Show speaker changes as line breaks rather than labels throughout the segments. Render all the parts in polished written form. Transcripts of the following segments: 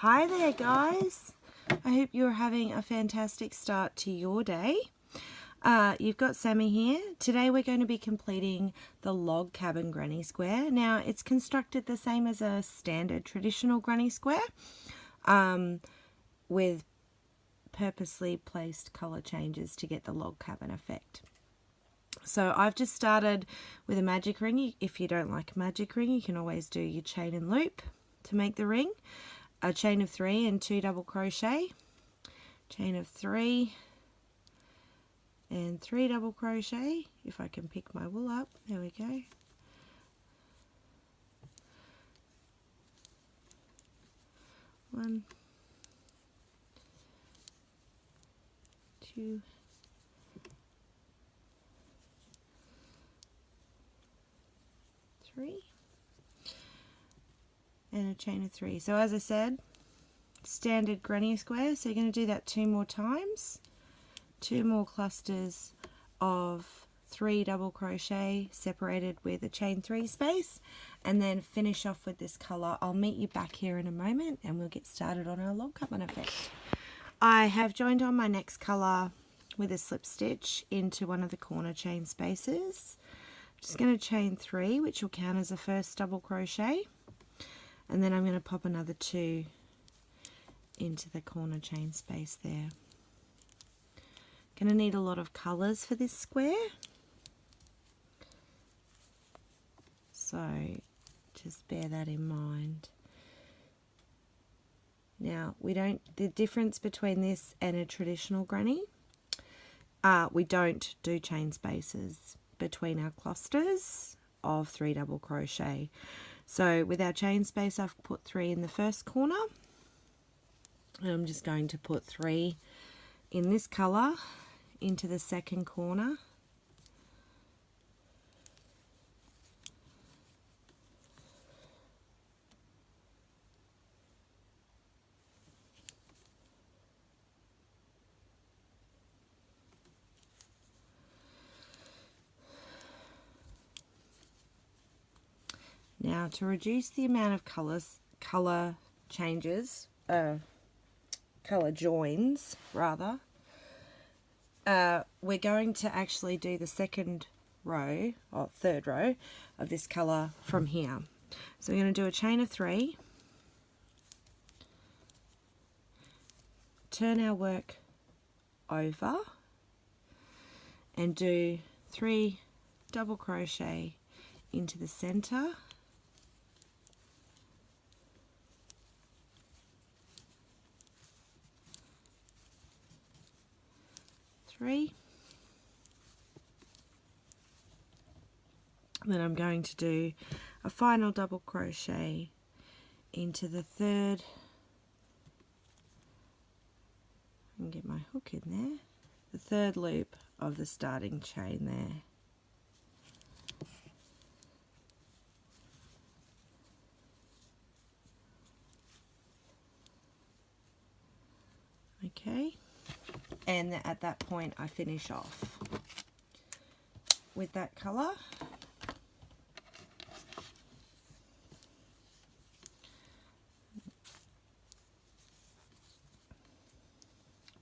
Hi there guys, I hope you're having a fantastic start to your day. You've got Sammy here. Today we're going to be completing the log cabin granny square. Now it's constructed the same as a standard traditional granny square with purposely placed colour changes to get the log cabin effect. So I've just started with a magic ring. If you don't like a magic ring, you can always do your chain and loop to make the ring. A chain of 3 and 2 double crochet, chain of 3 and 3 double crochet. If I can pick my wool up, there we go. One, 2, 3. And a chain of 3. So as I said, standard granny square, so you're going to do that 2 more times, 2 more clusters of 3 double crochet separated with a chain 3 space, and then finish off with this colour. I'll meet you back here in a moment and we'll get started on our log cabin effect. I have joined on my next colour with a slip stitch into one of the corner chain spaces. Just going to chain 3, which will count as a first double crochet. And then I'm going to pop another 2 into the corner chain space there. Going to need a lot of colours for this square. So just bear that in mind. Now the difference between this and a traditional granny, we don't do chain spaces between our clusters of 3 double crochet. So with our chain space, I've put 3 in the first corner, and I'm just going to put 3 in this colour into the second corner. Now to reduce the amount of colour changes, colour joins rather, we're going to actually do the second row or third row of this colour from here. So we're going to do a chain of 3, turn our work over and do 3 double crochet into the centre, 3. Then I'm going to do a final double crochet into the third, and get my hook in there, the third loop of the starting chain there. Okay, and at that point I finish off with that colour.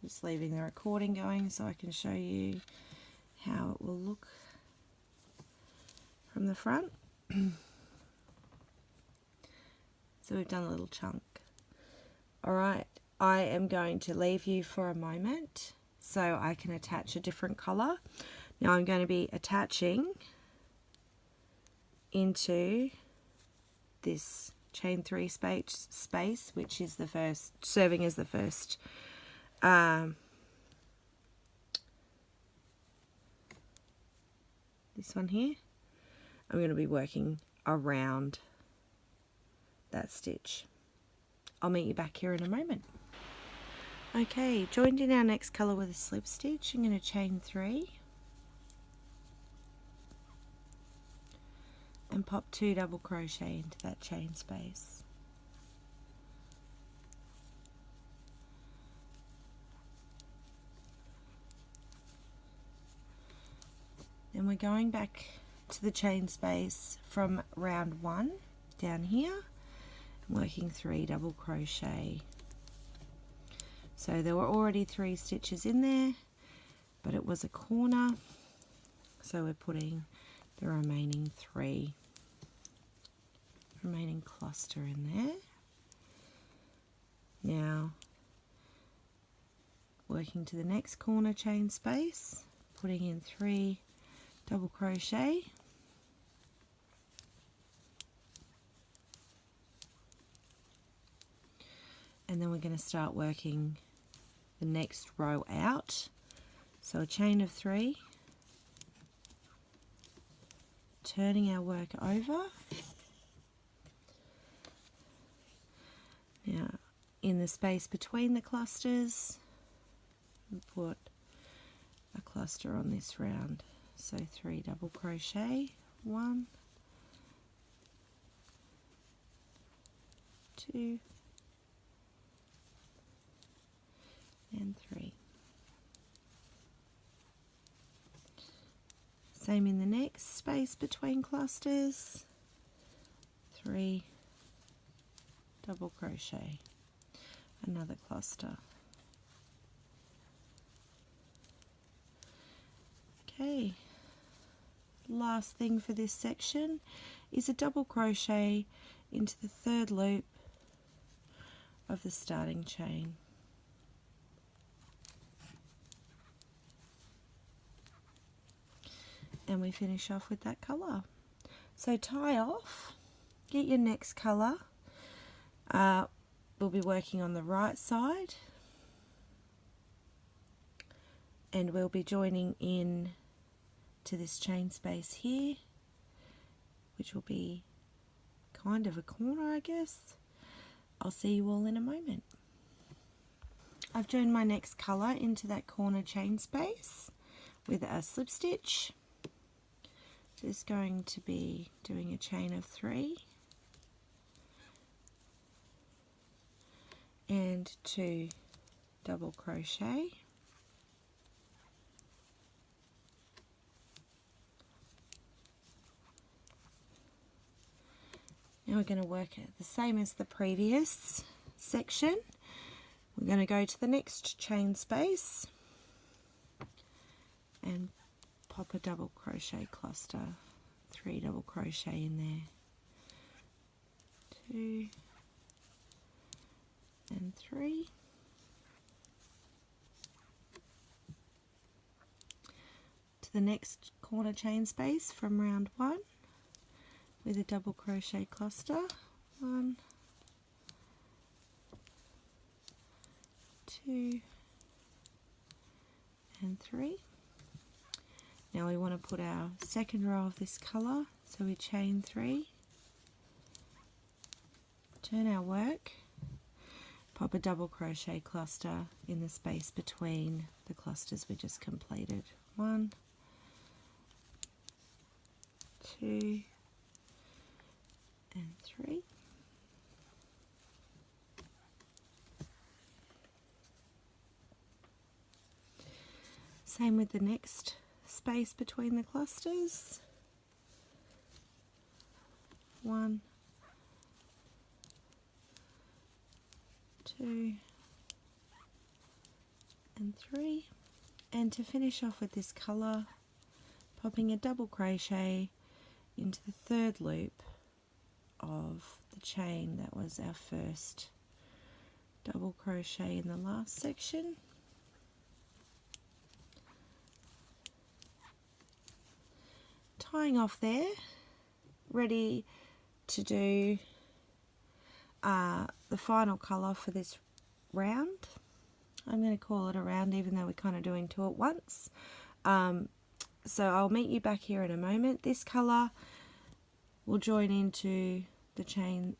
Just leaving the recording going so I can show you how it will look from the front. So we've done a little chunk. Alright, I am going to leave you for a moment so I can attach a different colour. Now I'm going to be attaching into this chain 3 space, which is the first, serving as the first this one here. I'm going to be working around that stitch. I'll meet you back here in a moment. Okay, joined in our next colour with a slip stitch. I'm going to chain 3 and pop 2 double crochet into that chain space. Then we're going back to the chain space from round 1 down here, working 3 double crochet. So there were already 3 stitches in there, but it was a corner, so we're putting the remaining cluster in there. Now working to the next corner chain space, putting in 3 double crochet, and then we're going to start working the next row out. So a chain of 3, turning our work over. Now in the space between the clusters, we put a cluster on this round. So 3 double crochet, 1, 2, and 3. Same in the next space between clusters, 3 double crochet, another cluster. Okay, last thing for this section is a double crochet into the 3rd loop of the starting chain. And we finish off with that colour. So tie off, get your next colour. We'll be working on the right side, and we'll be joining in to this chain space here, which will be kind of a corner, I guess. I'll see you all in a moment. I've joined my next colour into that corner chain space with a slip stitch. Just going to be doing a chain of 3 and 2 double crochet, now we're going to work it the same as the previous section. We're going to go to the next chain space and pop a double crochet cluster, 3 double crochet in there, 2 and 3, to the next corner chain space from round 1 with a double crochet cluster, 1, 2 and 3. Now we want to put our second row of this colour, so we chain 3, turn our work, pop a double crochet cluster in the space between the clusters we just completed. 1, 2 and 3. Same with the next space between the clusters. 1, 2 and 3. And to finish off with this colour, popping a double crochet into the 3rd loop of the chain that was our first double crochet in the last section. Tying off there, ready to do the final colour for this round. I'm going to call it a round even though we're kind of doing 2 at once. So I'll meet you back here in a moment. This colour will join into the chain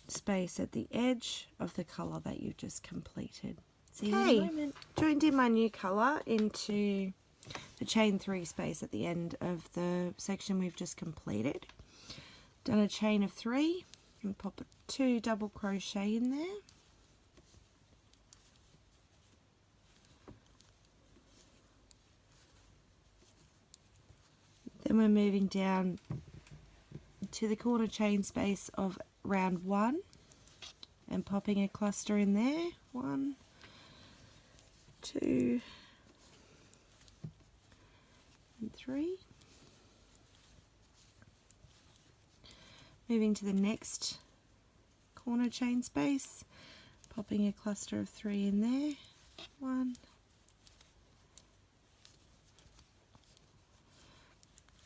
space at the edge of the colour that you've just completed. See you in a moment. Joined in my new colour into the chain 3 space at the end of the section we've just completed. Done a chain of 3 and pop 2 double crochet in there. Then we're moving down to the corner chain space of round 1 and popping a cluster in there. 1, 2, and 3. Moving to the next corner chain space, popping a cluster of 3 in there. 1,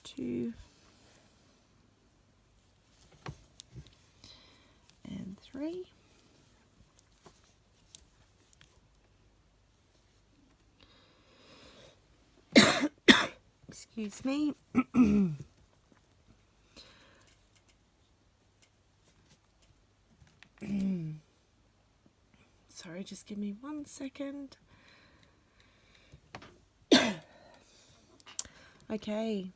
2, and 3. Excuse me. Sorry, just give me 1 second. Okay,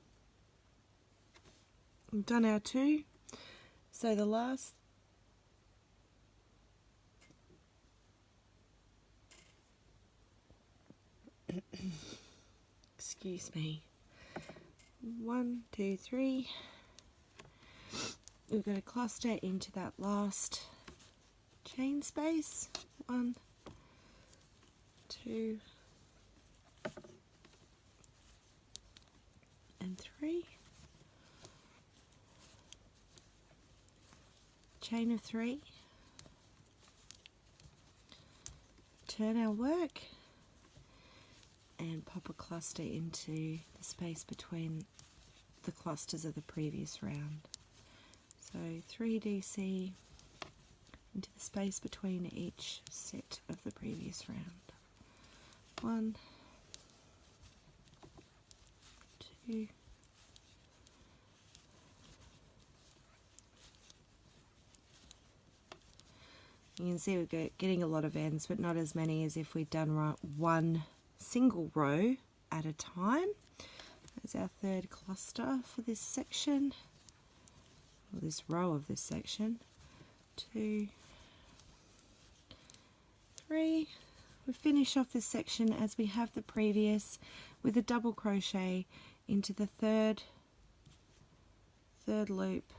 we've done our 2. So the last excuse me, 1, 2, 3. We've got to cluster into that last chain space. 1, 2, and 3. Chain of 3. Turn our work and pop a cluster into the space between the clusters of the previous round. So 3 DC into the space between each set of the previous round. 1, 2, you can see we're getting a lot of ends, but not as many as if we'd done one single row at a time. There's our 3rd cluster for this section, or this row of this section. 2, 3. We finish off this section as we have the previous with a double crochet into the third loop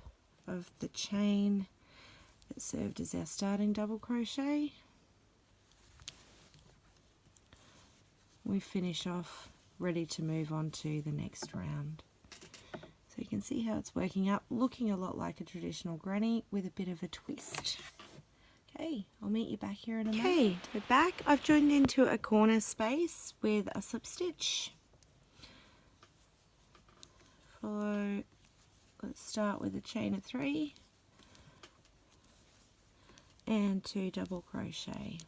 of the chain that served as our starting double crochet. We finish off ready to move on to the next round. So you can see how it's working up, looking a lot like a traditional granny with a bit of a twist. Okay, I'll meet you back here in a moment. Okay, we're back. I've joined into a corner space with a slip stitch. Let's start with a chain of 3 and 2 double crochet.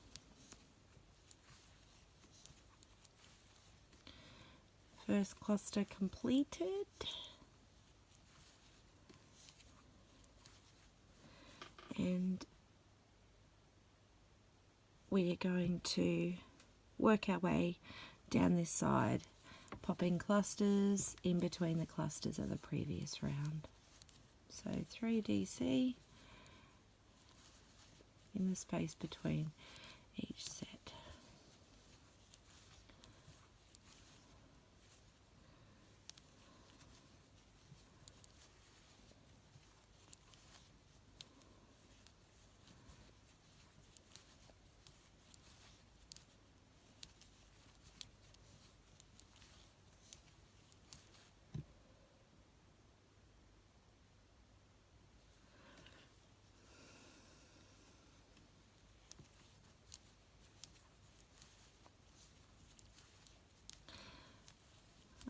First cluster completed. And we are going to work our way down this side, popping clusters in between the clusters of the previous round. So 3 DC in the space between each set.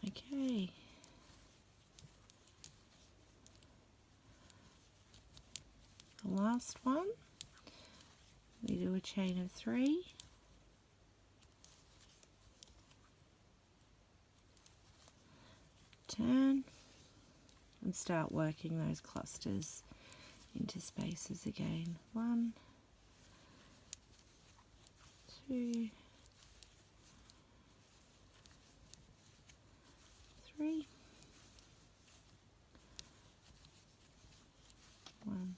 Okay. The last one, we do a chain of 3. Turn and start working those clusters into spaces again. 1, 2, 3. 1,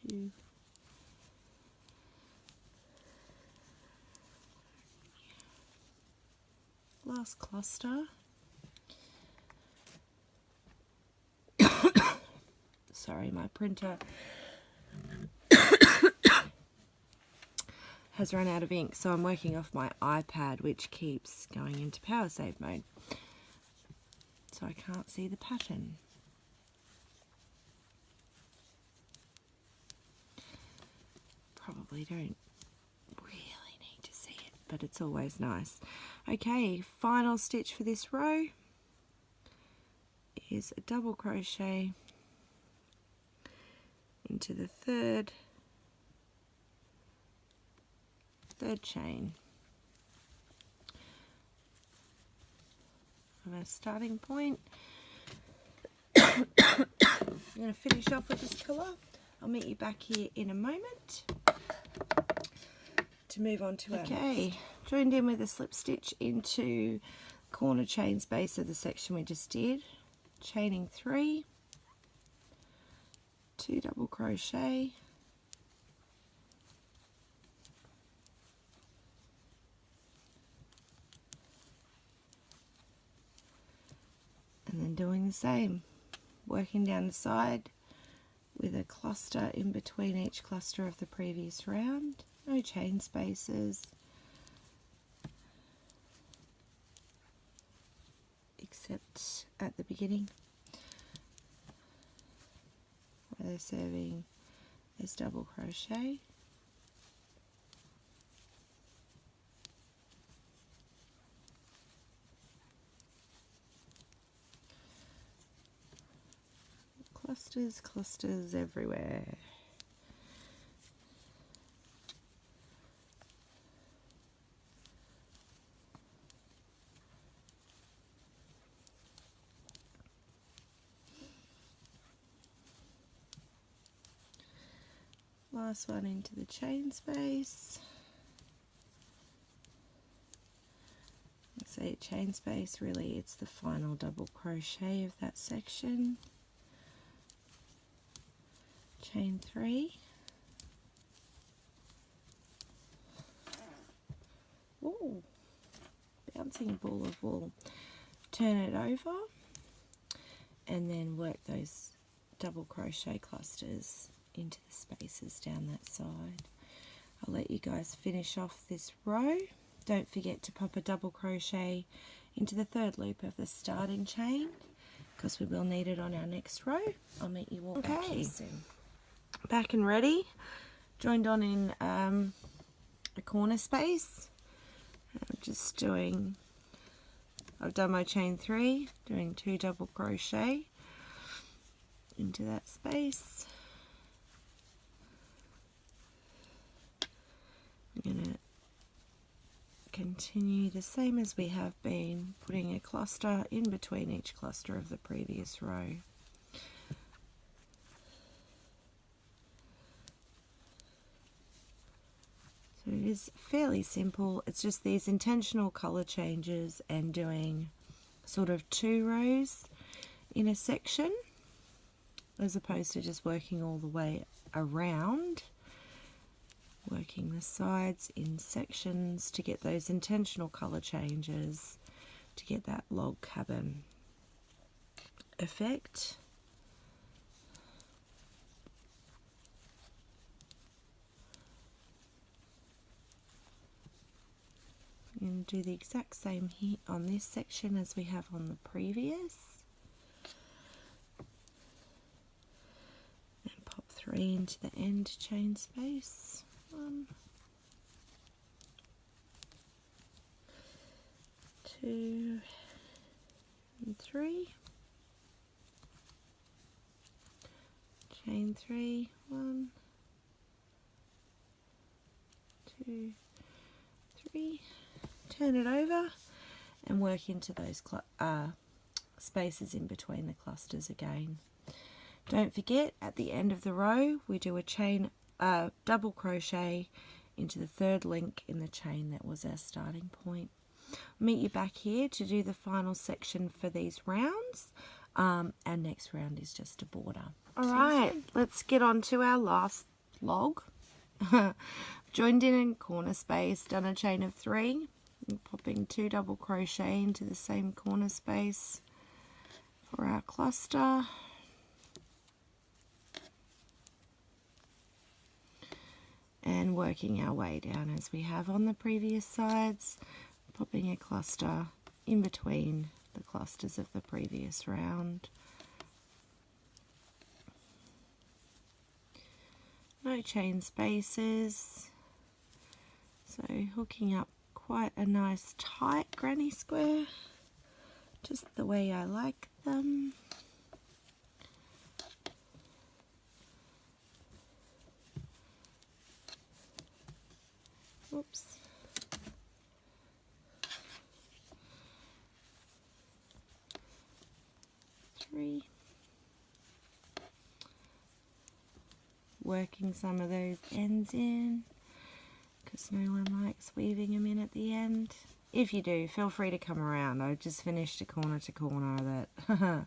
2, 3. Last cluster. Sorry, Sorry, my printer has run out of ink, so I'm working off my iPad, which keeps going into power save mode, so I can't see the pattern. Probably don't really need to see it, but it's always nice. Okay, final stitch for this row is a double crochet into the third chain of our starting point. I'm going to finish off with this colour. I'll meet you back here in a moment to move on to our next. Joined in with a slip stitch into corner chain space of the section we just did, chaining 3, 2 double crochet, and then doing the same, working down the side with a cluster in between each cluster of the previous round. No chain spaces, except at the beginning where they're serving as double crochet. Clusters, clusters everywhere. Last one into the chain space. I say chain space, really it's the final double crochet of that section. Chain 3. Ooh, bouncing ball of wool. Turn it over and then work those double crochet clusters into the spaces down that side. I'll let you guys finish off this row. Don't forget to pop a double crochet into the third loop of the starting chain because we will need it on our next row. I'll meet you all back here soon. Back and ready, joined on in a corner space. I'm just doing, I've done my chain 3, doing 2 double crochet into that space. I'm going to continue the same as we have been, putting a cluster in between each cluster of the previous row. So it is fairly simple. It's just these intentional colour changes and doing sort of 2 rows in a section as opposed to just working all the way around. Working the sides in sections to get those intentional colour changes to get that log cabin effect. I'm going to do the exact same here on this section as we have on the previous. And pop 3 into the end chain space. 1, 2, and 3. Chain 3, 1, 2, 3. Turn it over and work into those spaces in between the clusters again. Don't forget, at the end of the row we do a chain double crochet into the third link in the chain that was our starting point. I'll meet you back here to do the final section for these rounds. Our next round is just a border. Alright, let's get on to our last log. Joined in corner space, done a chain of 3, and popping 2 double crochet into the same corner space for our cluster. and working our way down as we have on the previous sides, popping a cluster in between the clusters of the previous round. No chain spaces, so hooking up quite a nice tight granny square, just the way I like them. Oops. Three. Working some of those ends in, because no one likes weaving them in at the end. If you do, feel free to come around. I just finished a corner to corner that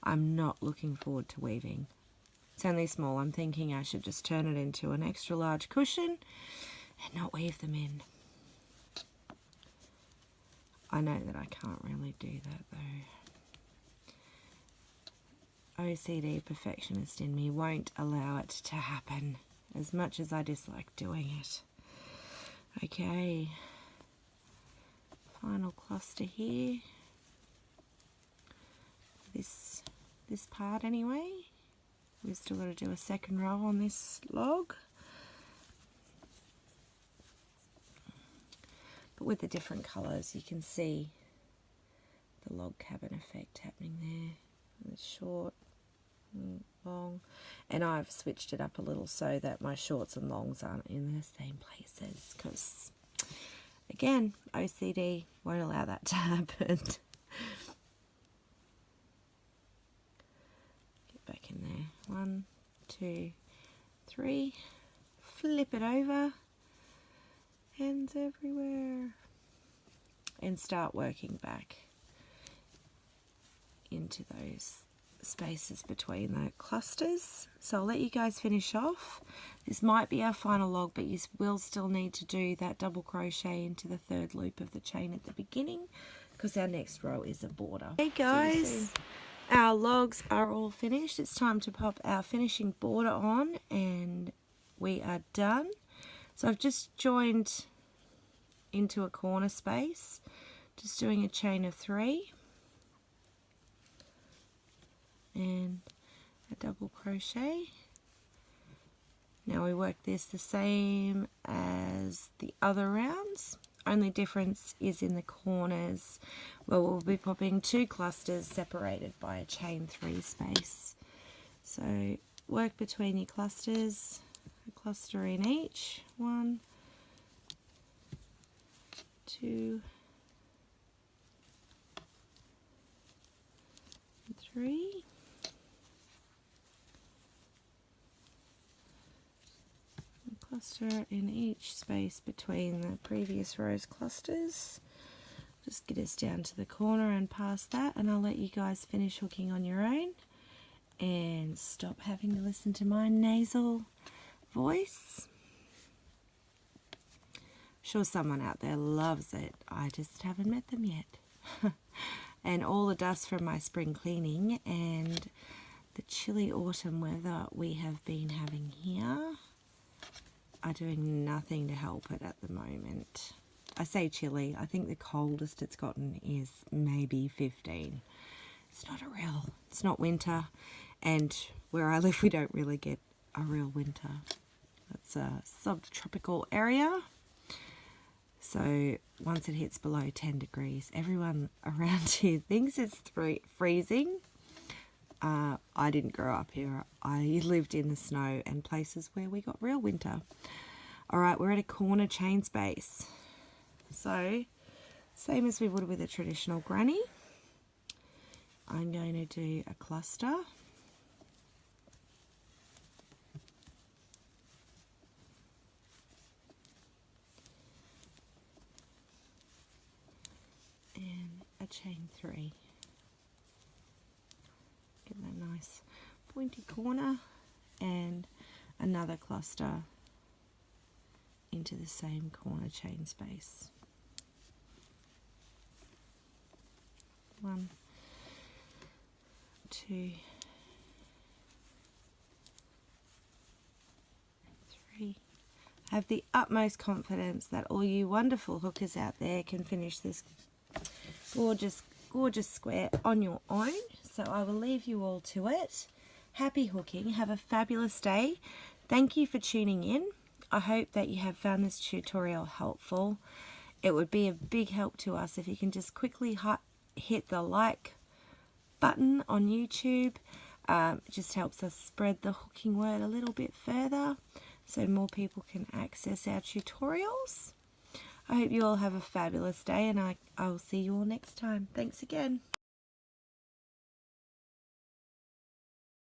I'm not looking forward to weaving. It's only small. I'm thinking I should just turn it into an extra large cushion and not weave them in. I know that I can't really do that though. OCD perfectionist in me won't allow it to happen, as much as I dislike doing it. Okay, final cluster here. This part anyway. We've still got to do a second row on this log. But with the different colours, you can see the log cabin effect happening there. It's short, long, and I've switched it up a little so that my shorts and longs aren't in the same places, because again, OCD won't allow that to happen. Get back in there. 1, 2, 3. Flip it over. Ends everywhere. And start working back into those spaces between the clusters. So I'll let you guys finish off. This might be our final log, but you will still need to do that double crochet into the third loop of the chain at the beginning, because our next row is a border. Hey guys, our logs are all finished. It's time to pop our finishing border on and we are done. So I've just joined into a corner space, just doing a chain of 3 and a double crochet. Now we work this the same as the other rounds, only difference is in the corners where we'll be popping 2 clusters separated by a chain 3 space. So work between your clusters, a cluster in each. 1, 2, 3. A cluster in each space between the previous row's clusters. Just get us down to the corner and past that, and I'll let you guys finish hooking on your own and stop having to listen to my nasal voice. I'm sure someone out there loves it. I just haven't met them yet. And all the dust from my spring cleaning and the chilly autumn weather we have been having here are doing nothing to help it at the moment. I say chilly, I think the coldest it's gotten is maybe 15. It's not winter, and where I live we don't really get a real winter. It's a subtropical area. So once it hits below 10 degrees, everyone around here thinks it's freezing. I didn't grow up here. I lived in the snow and places where we got real winter. All right, we're at a corner chain space. So same as we would with a traditional granny, I'm going to do a cluster. And a chain 3. Get that nice pointy corner and another cluster into the same corner chain space. 1, 2, 3. have the utmost confidence that all you wonderful hookers out there can finish this gorgeous, gorgeous square on your own. So I will leave you all to it. Happy hooking. Have a fabulous day. Thank you for tuning in. I hope that you have found this tutorial helpful. It would be a big help to us if you can just quickly hit the like button on YouTube. It just helps us spread the hooking word a little bit further so more people can access our tutorials. I hope you all have a fabulous day, and I will see you all next time. Thanks again.